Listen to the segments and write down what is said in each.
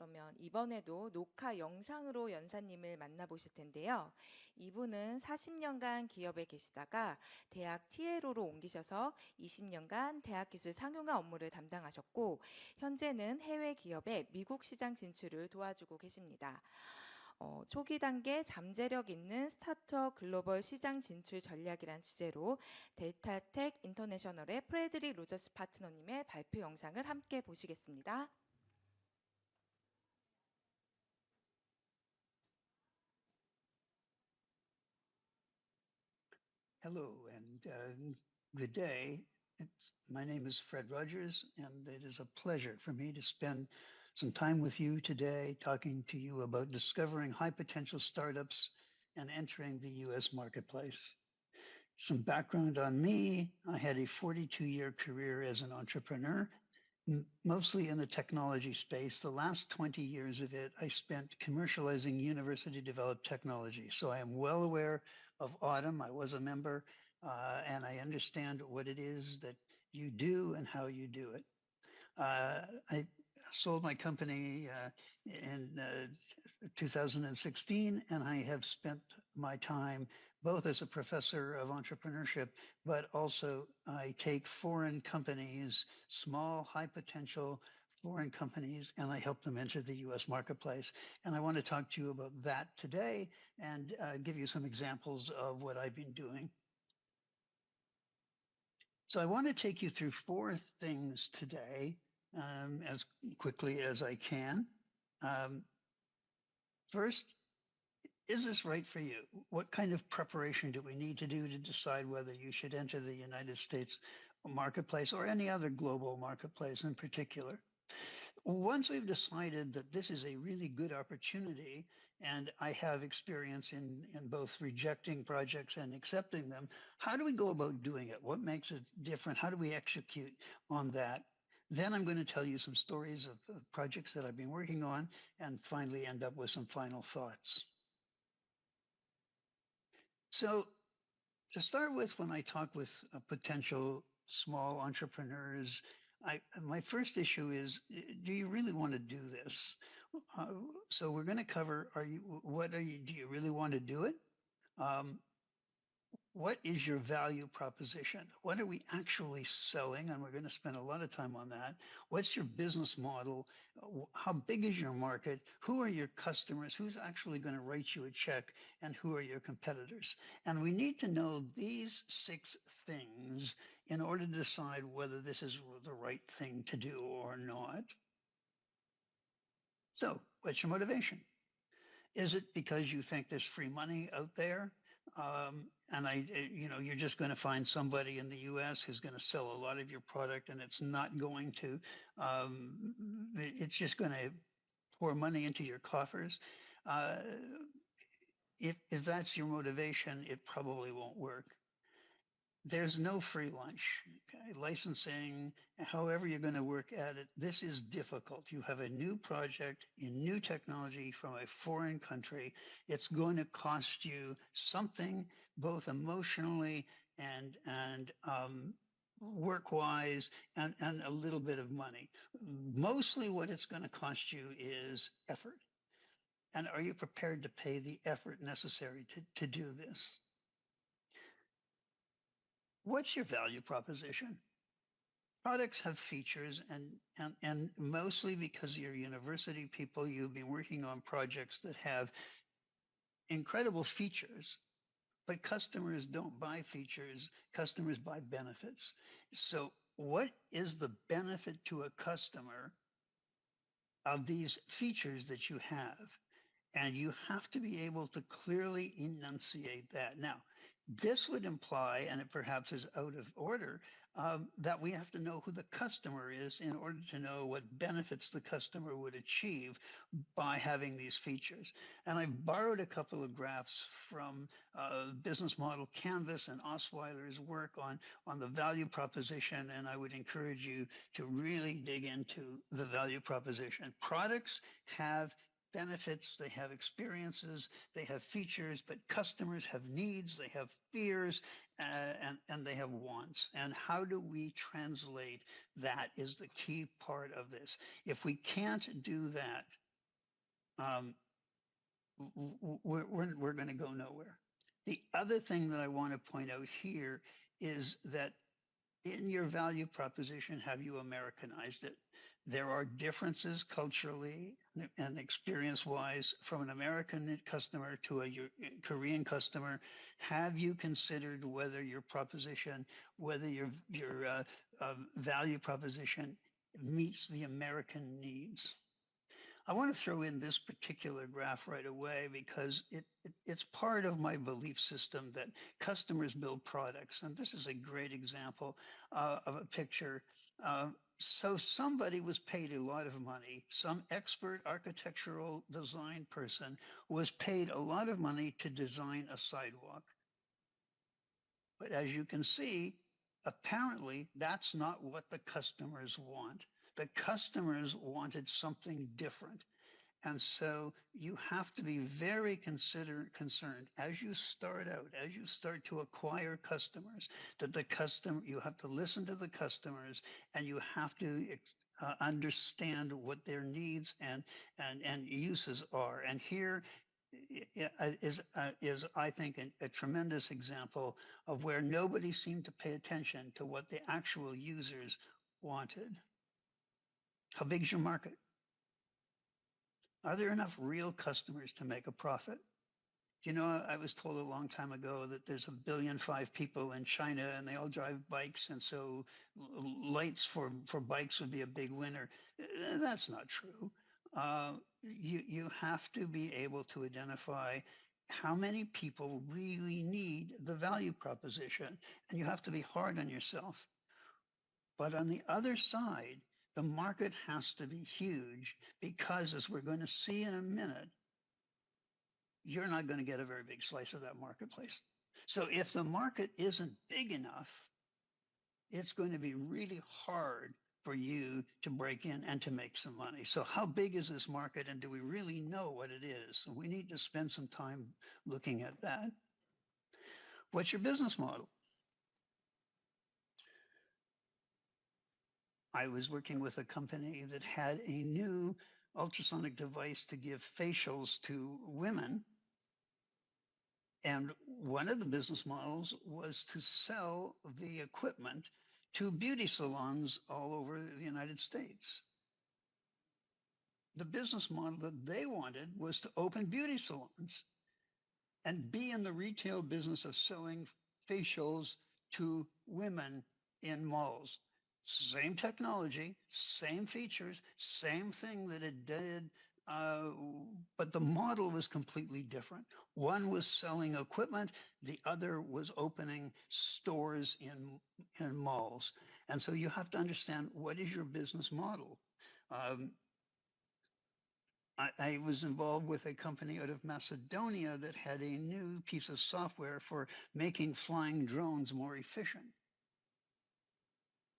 그러면 이번에도 녹화 영상으로 연사님을 만나보실 텐데요. 이분은 40년간 기업에 계시다가 대학 TLO로 옮기셔서 20년간 대학기술 상용화 업무를 담당하셨고, 현재는 해외 기업의 미국 시장 진출을 도와주고 계십니다. 초기 단계 잠재력 있는 스타트업 글로벌 시장 진출 전략이란 주제로 데이터텍 인터내셔널의 프레드릭 로저스 파트너님의 발표 영상을 함께 보시겠습니다. Hello and good day. My name is Fred Rogers, and it is a pleasure for me to spend some time with you today talking to you about discovering high potential startups and entering the US marketplace. Some background on me. I had a 42-year career as an entrepreneur, mostly in the technology space. The last 20 years of it, I spent commercializing university developed technology. So I am well aware of Autumn. I was a member, and I understand what it is that you do and how you do it. I sold my company in 2016, and I have spent my time both as a professor of entrepreneurship, but also I take foreign companies, small, high potential foreign companies, and I help them enter the US marketplace. And I want to talk to you about that today and give you some examples of what I've been doing. So I want to take you through four things today as quickly as I can. First, is this right for you? What kind of preparation do we need to do to decide whether you should enter the United States marketplace or any other global marketplace in particular? Once we've decided that this is a really good opportunity, and I have experience in both rejecting projects and accepting them, how do we go about doing it? What makes it different? How do we execute on that? Then I'm going to tell you some stories of projects that I've been working on and finally end up with some final thoughts. So to start with, when I talk with potential small entrepreneurs, my first issue is, do you really want to do this? So we're going to cover, do you really want to do it? What is your value proposition? What are we actually selling? And we're going to spend a lot of time on that. What's your business model? How big is your market? Who are your customers? Who's actually going to write you a check? And who are your competitors? And we need to know these 6 things in order to decide whether this is the right thing to do or not. So what's your motivation? Is it because you think there's free money out there? You're just going to find somebody in the US who's going to sell a lot of your product, and it's not going to, it's just going to pour money into your coffers. If that's your motivation, it probably won't work. There's no free lunch. Okay? Licensing, however you're going to work at it, this is difficult. You have a new project, a new technology from a foreign country. It's going to cost you something, both emotionally and work-wise, and a little bit of money. Mostly what it's going to cost you is effort. And are you prepared to pay the effort necessary to do this? What's your value proposition? Products have features, and mostly because you're university people, you've been working on projects that have incredible features, but customers don't buy features, customers buy benefits. So what is the benefit to a customer of these features that you have? And you have to be able to clearly enunciate that. Now, this would imply, and it perhaps is out of order, that we have to know who the customer is in order to know what benefits the customer would achieve by having these features. And I've borrowed a couple of graphs from business model Canvas and Osweiler's work on the value proposition, and I would encourage you to really dig into the value proposition. Products have benefits, they have experiences, they have features, but customers have needs, they have fears, and they have wants. And how do we translate that is the key part of this. If we can't do that, um, we're going to go nowhere. The other thing that I want to point out here is that in your value proposition, have you Americanized it? There are differences culturally and experience wise from an American customer to a Korean customer. Have you considered whether your proposition, whether your value proposition meets the American needs? I want to throw in this particular graph right away because it's part of my belief system that customers build products. And this is a great example of a picture. So somebody was paid a lot of money. Some expert architectural design person was paid a lot of money to design a sidewalk. But as you can see, apparently that's not what the customers want. The customers wanted something different. And so you have to be very concerned as you start out, as you start to acquire customers, that you have to listen to the customers and you have to understand what their needs and uses are. And here is I think a tremendous example of where nobody seemed to pay attention to what the actual users wanted. How big's your market? Are there enough real customers to make a profit? You know, I was told a long time ago that there's 1.5 billion people in China and they all drive bikes, and so lights for bikes would be a big winner. That's not true. You have to be able to identify how many people really need the value proposition, and you have to be hard on yourself. But on the other side, the market has to be huge because, as we're going to see in a minute, you're not going to get a very big slice of that marketplace. So if the market isn't big enough, it's going to be really hard for you to break in and to make some money. So how big is this market and do we really know what it is? We need to spend some time looking at that. What's your business model? I was working with a company that had a new ultrasonic device to give facials to women. And one of the business models was to sell the equipment to beauty salons all over the United States. The business model that they wanted was to open beauty salons and be in the retail business of selling facials to women in malls. Same technology, same features, same thing that it did, but the model was completely different. One was selling equipment, the other was opening stores in malls. And so you have to understand, what is your business model? I was involved with a company out of Macedonia that had a new piece of software for making flying drones more efficient.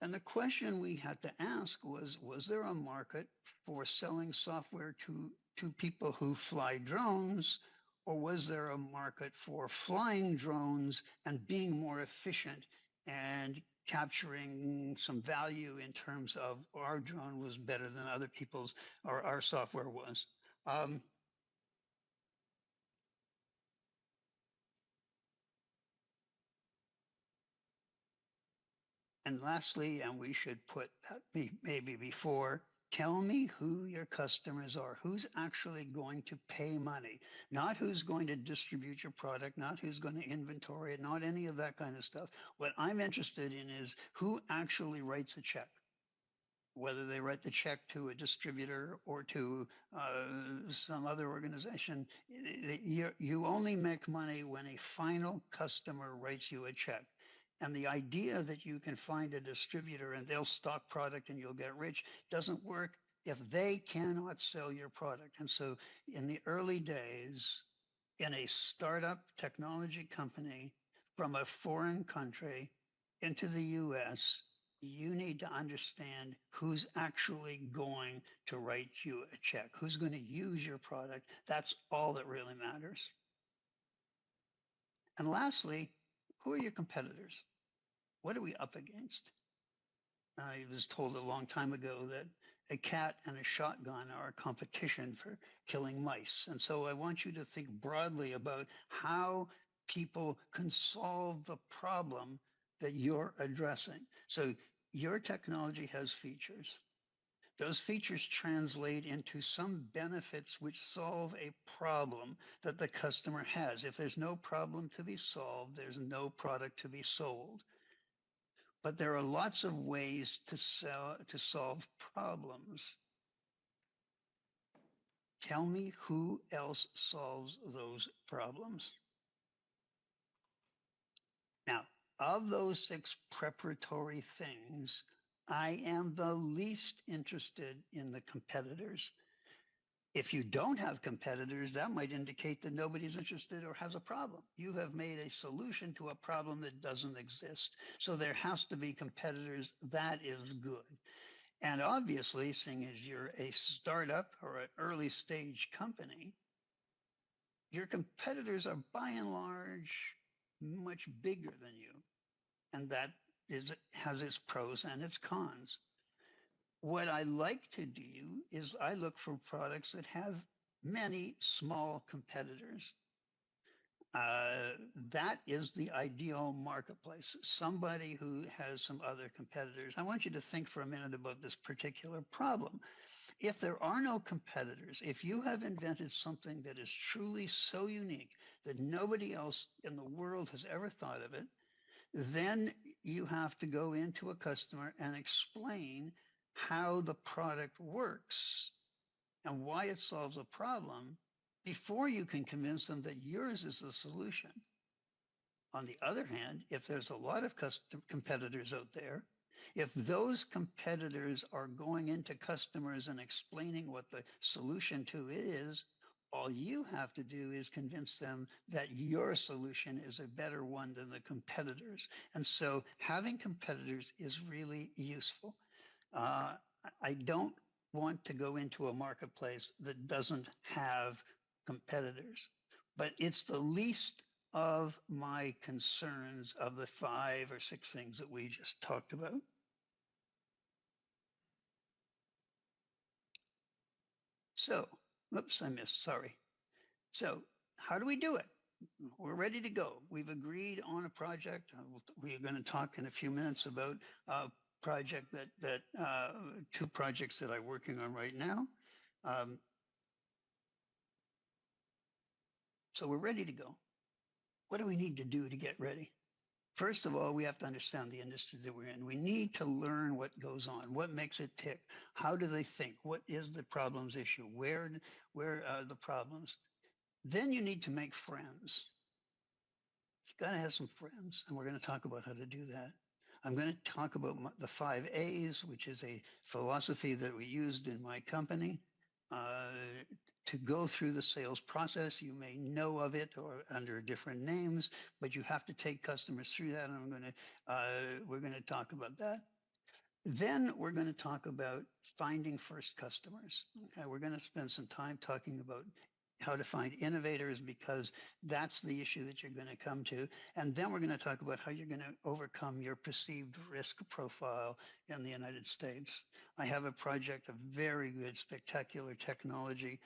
And the question we had to ask was there a market for selling software to people who fly drones, or was there a market for flying drones and being more efficient and capturing some value in terms of our drone was better than other people's, or our software was? And lastly, and we should put that maybe before, tell me who your customers are. Who's actually going to pay money? Not who's going to distribute your product, not who's going to inventory it, not any of that kind of stuff. What I'm interested in is who actually writes a check. Whether they write the check to a distributor or to some other organization, you only make money when a final customer writes you a check. And the idea that you can find a distributor and they'll stock product and you'll get rich doesn't work if they cannot sell your product. And so in the early days, in a startup technology company from a foreign country into the US, you need to understand who's actually going to write you a check, who's going to use your product. That's all that really matters. And lastly, who are your competitors? What are we up against? I was told a long time ago that a cat and a shotgun are a competition for killing mice. And so I want you to think broadly about how people can solve the problem that you're addressing. So your technology has features. Those features translate into some benefits which solve a problem that the customer has. If there's no problem to be solved, there's no product to be sold. But there are lots of ways to solve problems. Tell me who else solves those problems. Now, of those 6 preparatory things, I am the least interested in the competitors. If you don't have competitors, that might indicate that nobody's interested or has a problem. You have made a solution to a problem that doesn't exist. So there has to be competitors. That is good. And obviously, seeing as you're a startup or an early stage company, your competitors are by and large much bigger than you. And that has its pros and its cons. What I like to do is I look for products that have many small competitors. That is the ideal marketplace. Somebody who has some other competitors. I want you to think for a minute about this particular problem. If there are no competitors, if you have invented something that is truly so unique that nobody else in the world has ever thought of it, then you have to go into a customer and explain how the product works and why it solves a problem before you can convince them that yours is the solution. On the other hand, if there's a lot of competitors out there, if those competitors are going into customers and explaining what the solution to it is, all you have to do is convince them that your solution is a better one than the competitors. And so having competitors is really useful. I don't want to go into a marketplace that doesn't have competitors, but it's the least of my concerns of the 5 or 6 things that we just talked about. So, oops, I missed, sorry. So, how do we do it? We're ready to go. We've agreed on a project. We are going to talk in a few minutes about a project that 2 projects that I'm working on right now. So we're ready to go. What do we need to do to get ready? First of all, we have to understand the industry that we're in. We need to learn what goes on, what makes it tick, how do they think, what is the problems issue, where are the problems. Then you need to make friends. You've got to have some friends, and we're going to talk about how to do that. I'm going to talk about the 5 A's, which is a philosophy that we used in my company. To go through the sales process, you may know of it or under different names, but you have to take customers through that, and we're going to talk about that. Then we're going to talk about finding first customers. Okay, we're going to spend some time talking about how to find innovators, because that's the issue that you're going to come to. And then we're going to talk about how you're going to overcome your perceived risk profile in the United States. I have a project of very good, spectacular technology,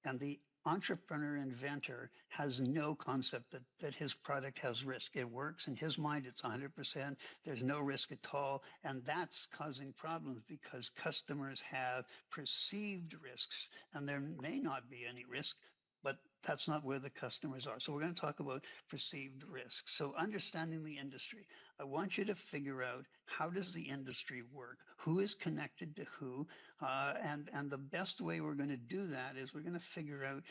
and the entrepreneur inventor has no concept that his product has risk. It works in his mind, it's 100%. There's no risk at all. And that's causing problems because customers have perceived risks, and there may not be any risk, but that's not where the customers are. So we're going to talk about perceived risk. So understanding the industry. I want you to figure out, how does the industry work? Who is connected to who? And the best way we're going to do that is we're going to figure out,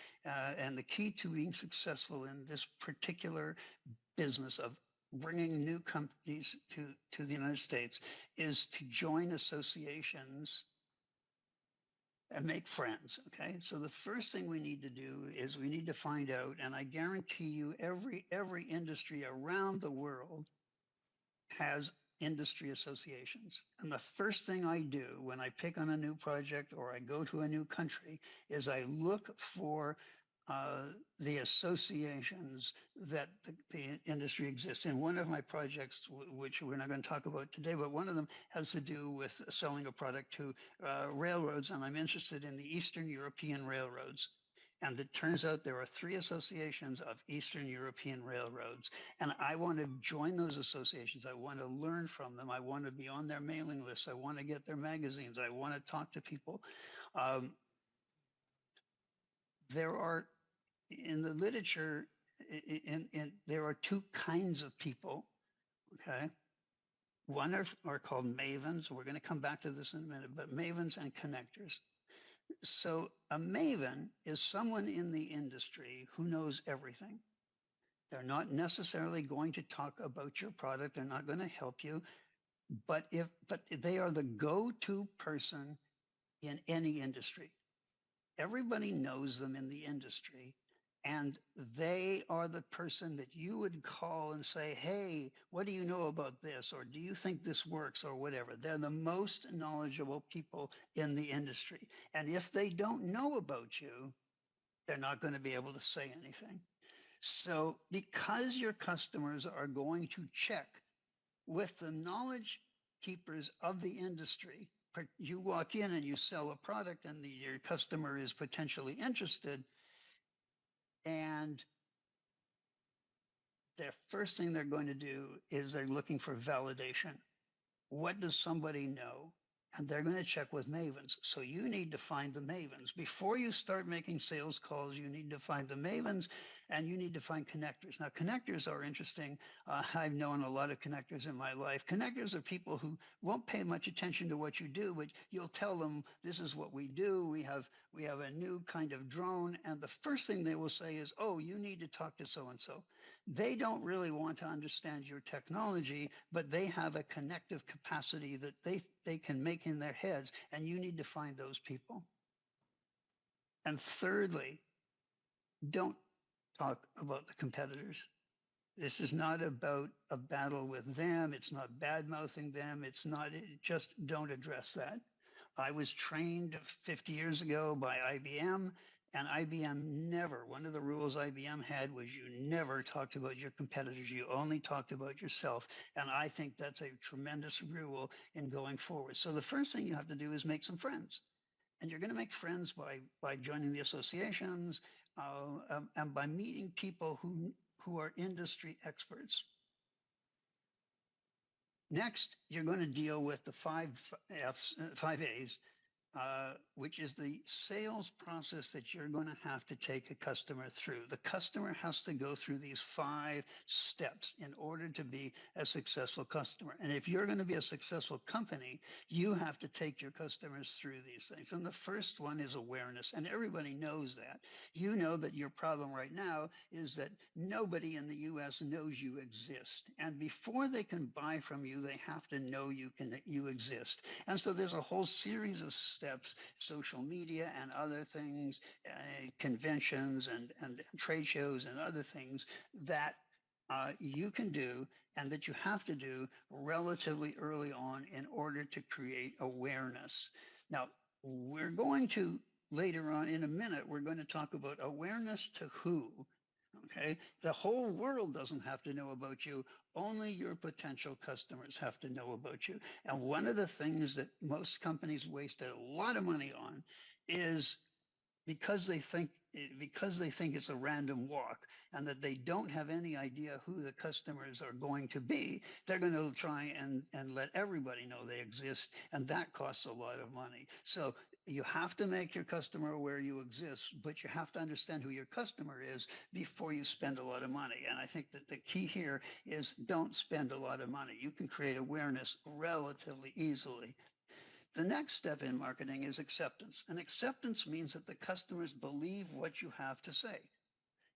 and the key to being successful in this particular business of bringing new companies to the United States is to join associations and make friends. Okay, so the first thing we need to do is we need to find out, and I guarantee you every industry around the world has industry associations. And the first thing I do when I pick on a new project or I go to a new country is I look for the associations that the industry exists in. One of my projects, which we're not going to talk about today, but one of them has to do with selling a product to railroads, and I'm interested in the Eastern European railroads. And it turns out there are 3 associations of Eastern European railroads. And I want to join those associations. I want to learn from them. I want to be on their mailing lists. I want to get their magazines. I want to talk to people. Um, there are in the literature, there are 2 kinds of people. Okay. One are called mavens. We're going to come back to this in a minute, but mavens and connectors. So a maven is someone in the industry who knows everything. They're not necessarily going to talk about your product. They're not going to help you, but they are the go-to person in any industry. Everybody knows them in the industry, and they are the person that you would call and say, hey, what do you know about this? Or do you think this works? Or whatever. They're the most knowledgeable people in the industry. And if they don't know about you, they're not going to be able to say anything. So because your customers are going to check with the knowledge keepers of the industry, you walk in and you sell a product and your customer is potentially interested, and the first thing they're going to do is they're looking for validation. What does somebody know? And they're going to check with mavens. So you need to find the mavens. Before you start making sales calls, you need to find the mavens and you need to find connectors. Now, connectors are interesting. I've known a lot of connectors in my life. Connectors are people who won't pay much attention to what you do, but you'll tell them, this is what we do. We have a new kind of drone. And the first thing they will say is, oh, you need to talk to so-and-so. They don't really want to understand your technology, but they have a connective capacity that they can make in their heads, and you need to find those people. And thirdly, don't talk about the competitors. This is not about a battle with them. It's not bad mouthing them. It's not, just don't address that. I was trained 50 years ago by IBM, and IBM never, one of the rules IBM had was you never talked about your competitors. You only talked about yourself. And I think that's a tremendous rule in going forward. So the first thing you have to do is make some friends. And you're going to make friends by joining the associations and by meeting people who are industry experts. Next, you're going to deal with the 5 A's, which is the sales process that you're going to have to take a customer through. The customer has to go through these 5 steps in order to be a successful customer. And if you're going to be a successful company, you have to take your customers through these things. And the first one is awareness. And everybody knows that. You know that your problem right now is that nobody in the US knows you exist. And before they can buy from you, they have to know you exist. And so there's a whole series of steps, social media and other things, conventions and trade shows and other things that you can do and that you have to do relatively early on in order to create awareness. Now, we're going to later on in a minute, we're going to talk about awareness to who. Okay. The whole world doesn't have to know about you. Only your potential customers have to know about you. And one of the things that most companies waste a lot of money on is because they think it's a random walk and that they don't have any idea who the customers are going to be, they're going to try and let everybody know they exist, and that costs a lot of money. So you have to make your customer aware you exist, but you have to understand who your customer is before you spend a lot of money. And I think that the key here is don't spend a lot of money. You can create awareness relatively easily. The next step in marketing is acceptance. And acceptance means that the customers believe what you have to say.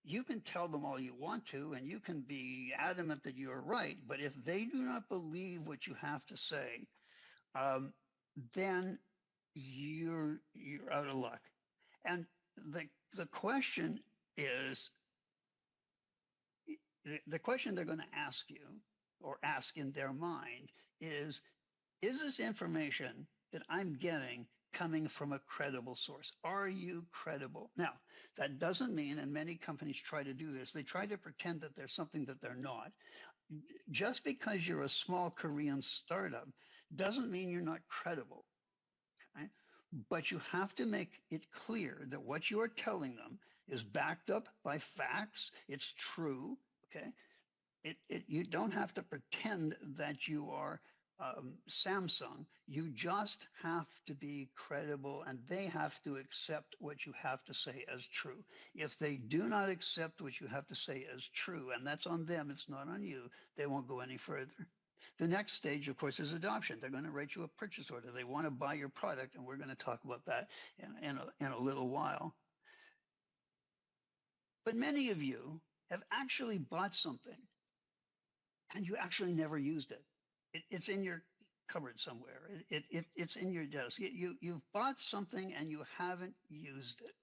You can tell them all you want to, and you can be adamant that you're right. But if they do not believe what you have to say, then you're out of luck. And the question is, the question they're going to ask you or ask in their mind is this information that I'm getting, coming from a credible source? Are you credible? Now, that doesn't mean, and many companies try to do this, they try to pretend that there's something that they're not. Just because you're a small Korean startup doesn't mean you're not credible. Okay? But you have to make it clear that what you are telling them is backed up by facts, it's true. Okay. You don't have to pretend that you are Samsung. You just have to be credible and they have to accept what you have to say as true. If they do not accept what you have to say as true, and that's on them, it's not on you, they won't go any further. The next stage, of course, is adoption. They're going to write you a purchase order. They want to buy your product, and we're going to talk about that in a little while. But many of you have actually bought something and you actually never used it. It's in your cupboard somewhere. It's in your desk. You've bought something and you haven't used it.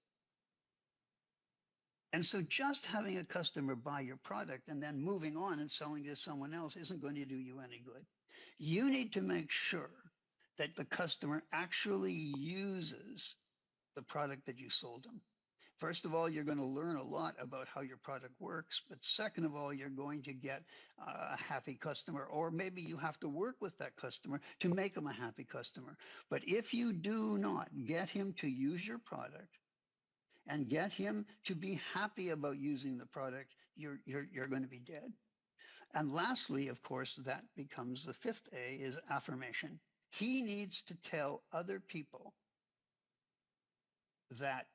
And so just having a customer buy your product and then moving on and selling to someone else isn't going to do you any good. You need to make sure that the customer actually uses the product that you sold them. First of all, you're going to learn a lot about how your product works. But second of all, you're going to get a happy customer, or maybe you have to work with that customer to make them a happy customer. But if you do not get him to use your product and get him to be happy about using the product, you're going to be dead. And lastly, of course, that becomes the fifth A is affirmation. He needs to tell other people that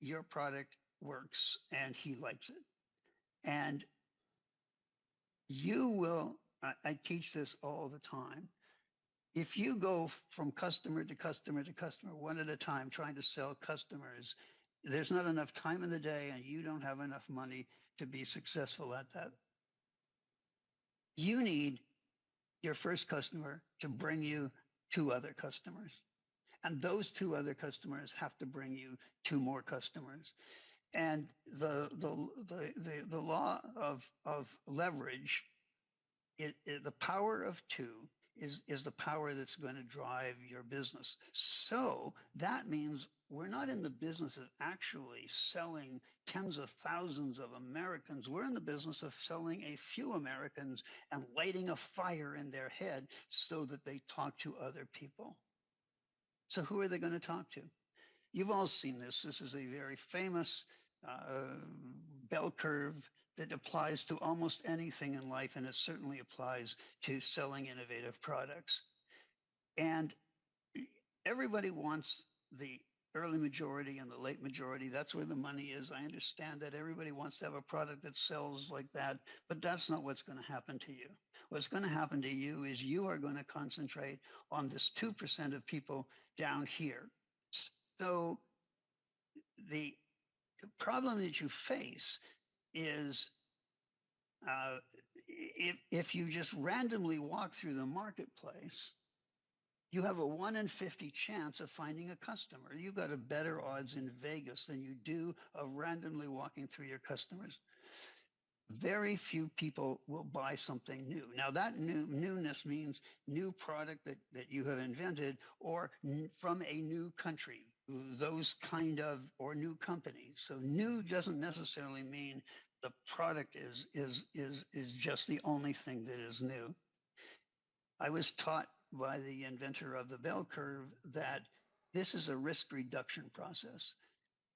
your product works and he likes it. And you will, I teach this all the time. If you go from customer to customer to customer, one at a time, trying to sell customers, there's not enough time in the day and you don't have enough money to be successful at that. You need your first customer to bring you two other customers. And those two other customers have to bring you two more customers. And the law of leverage, the power of two is the power that's going to drive your business. So that means we're not in the business of actually selling tens of thousands of Americans. We're in the business of selling a few Americans and lighting a fire in their head so that they talk to other people. So who are they going to talk to? You've all seen this. This is a very famous bell curve that applies to almost anything in life, and it certainly applies to selling innovative products. And everybody wants the early majority and the late majority. That's where the money is. I understand that everybody wants to have a product that sells like that, but that's not what's going to happen to you. What's going to happen to you is you are going to concentrate on this 2% of people down here. So the problem that you face is if you just randomly walk through the marketplace, you have a 1 in 50 chance of finding a customer. You've got a better odds in Vegas than you do of randomly walking through your customers. Very few people will buy something new. Now that newness means new product that you have invented or from a new country, those kind of, or new companies. So new doesn't necessarily mean the product is just the only thing that is new. I was taught by the inventor of the bell curve that this is a risk reduction process.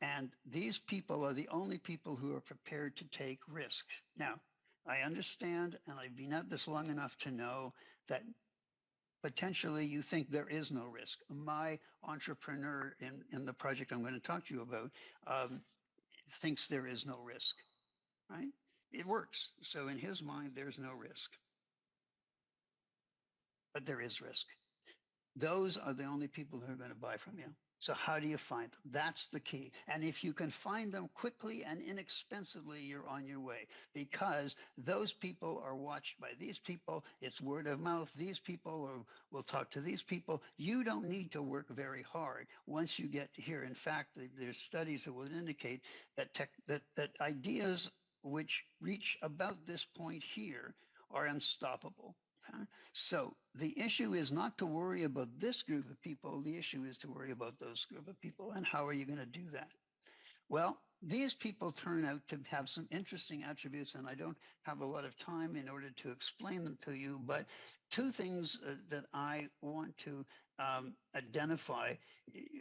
And these people are the only people who are prepared to take risk. Now, I understand, and I've been at this long enough to know that potentially you think there is no risk. My entrepreneur in the project I'm going to talk to you about thinks there is no risk, right? It works. So in his mind, there's no risk. But there is risk. Those are the only people who are going to buy from you. So how do you find them? That's the key. And if you can find them quickly and inexpensively, you're on your way, because those people are watched by these people. It's word of mouth. These people will talk to these people. You don't need to work very hard once you get here. In fact, there's studies that will indicate that that ideas which reach about this point here are unstoppable. Okay? So the issue is not to worry about this group of people. The issue is to worry about those group of people. And how are you going to do that? Well, these people turn out to have some interesting attributes, and I don't have a lot of time in order to explain them to you, but two things that I want to identify.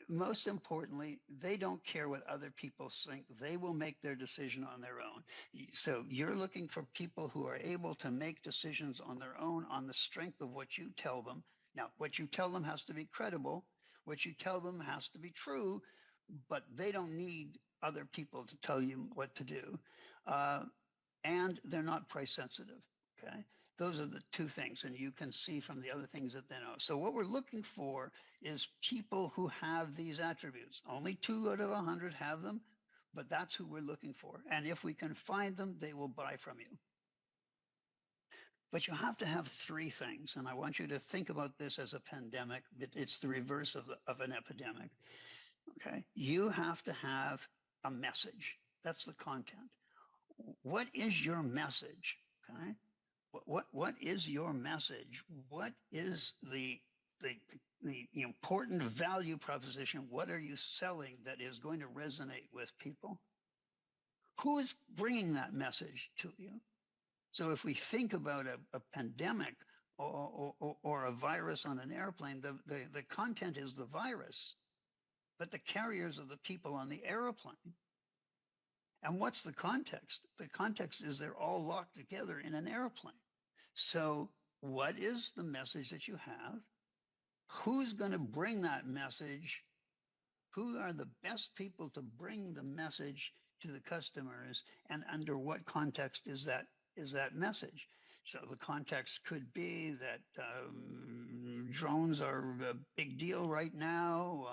Most importantly, they don't care what other people think. They will make their decision on their own. So you're looking for people who are able to make decisions on their own on the strength of what you tell them. Now, what you tell them has to be credible. What you tell them has to be true, but they don't need other people to tell you what to do. Uh, and they're not price sensitive. Okay. Those are the two things. And you can see from the other things that they know. So what we're looking for is people who have these attributes. Only 2 out of 100 have them, but that's who we're looking for. And if we can find them, they will buy from you. But you have to have 3 things. And I want you to think about this as a pandemic. It's the reverse of an epidemic. Okay. You have to have a message. That's the content. What is your message? Okay. What is your message? What is the, the important value proposition? What are you selling that is going to resonate with people? Who is bringing that message to you? So if we think about a pandemic or a virus on an airplane, the content is the virus, but the carriers are the people on the airplane. And what's the context? The context is they're all locked together in an airplane. So what is the message that you have? Who's going to bring that message? Who are the best people to bring the message to the customers? And under what context is that message? So the context could be that drones are a big deal right now.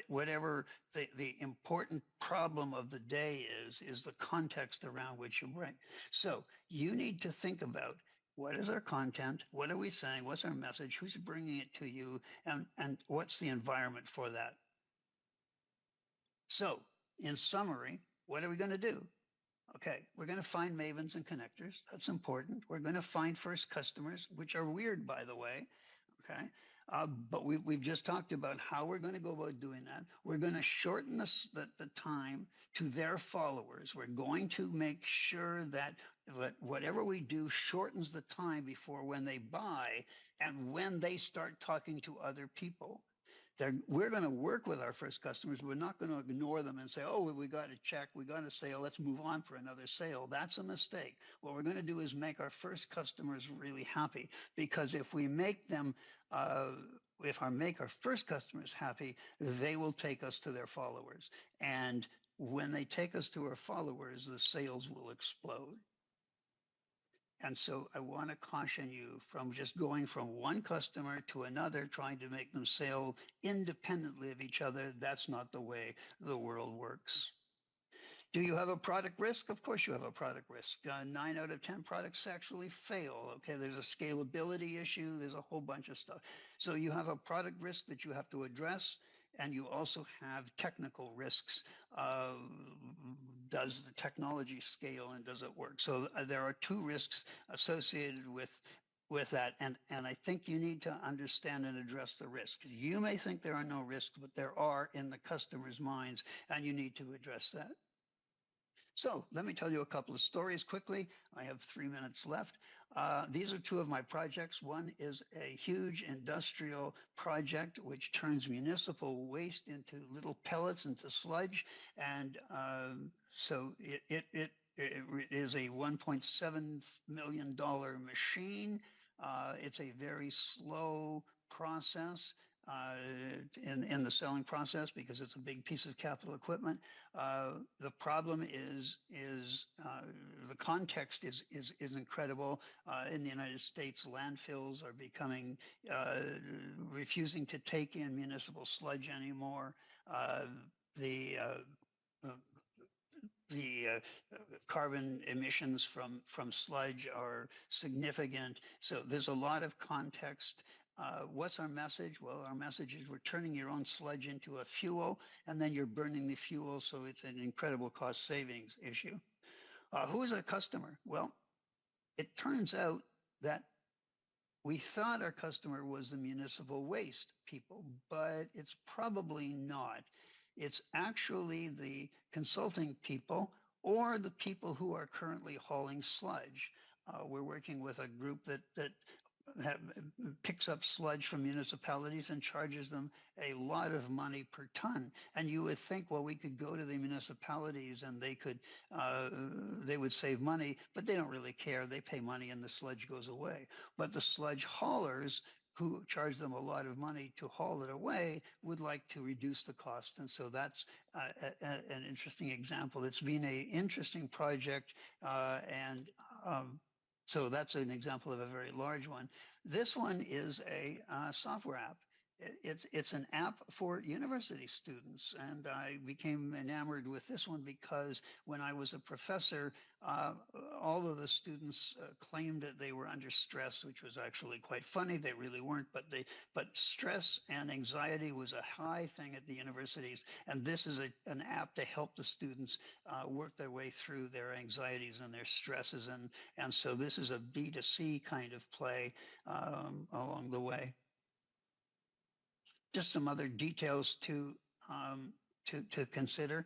Whatever the important problem of the day is the context around which you bring. So you need to think about what is our content, what are we saying, what's our message, who's bringing it to you, and what's the environment for that. So in summary, what are we going to do? Okay, we're going to find mavens and connectors. That's important. We're going to find first customers, which are weird, by the way. Okay. But we've just talked about how we're going to go about doing that. We're going to shorten the time to their followers. We're going to make sure that whatever we do shortens the time before when they buy and when they start talking to other people. We're going to work with our first customers. We're not going to ignore them and say, oh, we got a check, we got a sale, let's move on for another sale. That's a mistake. What we're going to do is make our first customers really happy, because if we make them, make our first customers happy, they will take us to their followers. And when they take us to our followers, the sales will explode. And so I want to caution you from just going from one customer to another, trying to make them sell independently of each other. That's not the way the world works. Do you have a product risk? Of course you have a product risk. 9 out of 10 products actually fail. Okay, there's a scalability issue. There's a whole bunch of stuff. So you have a product risk that you have to address. And you also have technical risks. Does the technology scale and does it work? So there are 2 risks associated with that. And I think you need to understand and address the risks. You may think there are no risks, but there are in the customer's minds, and you need to address that. So let me tell you a couple of stories quickly. I have 3 minutes left. These are 2 of my projects. One is a huge industrial project which turns municipal waste into little pellets, into sludge. And so it is a $1.7 million machine. It's a very slow process. In the selling process, because it's a big piece of capital equipment. The problem is the context is incredible. In the United States, landfills are becoming refusing to take in municipal sludge anymore. The carbon emissions from sludge are significant. So there's a lot of context. What's our message? Well, our message is we're turning your own sludge into a fuel, and then you're burning the fuel, so it's an incredible cost savings issue. Who is our customer? Well, it turns out that we thought our customer was the municipal waste people, but it's probably not. It's actually the consulting people or the people who are currently hauling sludge. We're working with a group that have, picks up sludge from municipalities and charges them a lot of money per ton. And you would think, well, we could go to the municipalities and they would save money, but they don't really care. They pay money and the sludge goes away. But the sludge haulers, who charge them a lot of money to haul it away, would like to reduce the cost. And so that's an interesting example. It's been an interesting project, and so that's an example of a very large one. This one is a software app. It's an app for university students, and I became enamored with this one because when I was a professor, uh, all of the students claimed that they were under stress, which was actually quite funny. They really weren't, but stress and anxiety was a high thing at the universities, and this is an app to help the students work their way through their anxieties and their stresses, and so this is a B2C kind of play along the way. Just some other details um, to consider.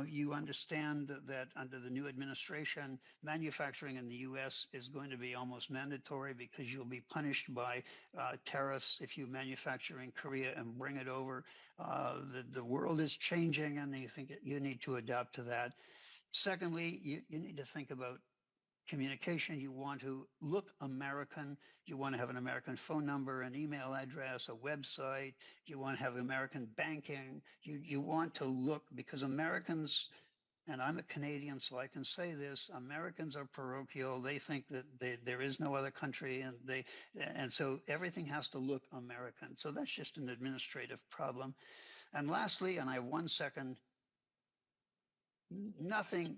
You understand that under the new administration, manufacturing in the U.S. is going to be almost mandatory because you'll be punished by tariffs if you manufacture in Korea and bring it over. The world is changing, and you think you need to adapt to that. Secondly, you need to think about communication. You want to look American. You want to have an American phone number, an email address, a website. You want to have American banking. You want to look, because Americans, and I'm a Canadian, so I can say this, Americans are parochial. They think that there is no other country, and so everything has to look American. So that's just an administrative problem. And lastly, and I have 1 second, nothing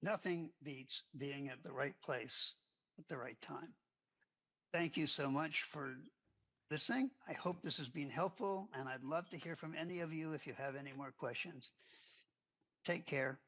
Nothing beats being at the right place at the right time. Thank you so much for listening. I hope this has been helpful, and I'd love to hear from any of you if you have any more questions. Take care.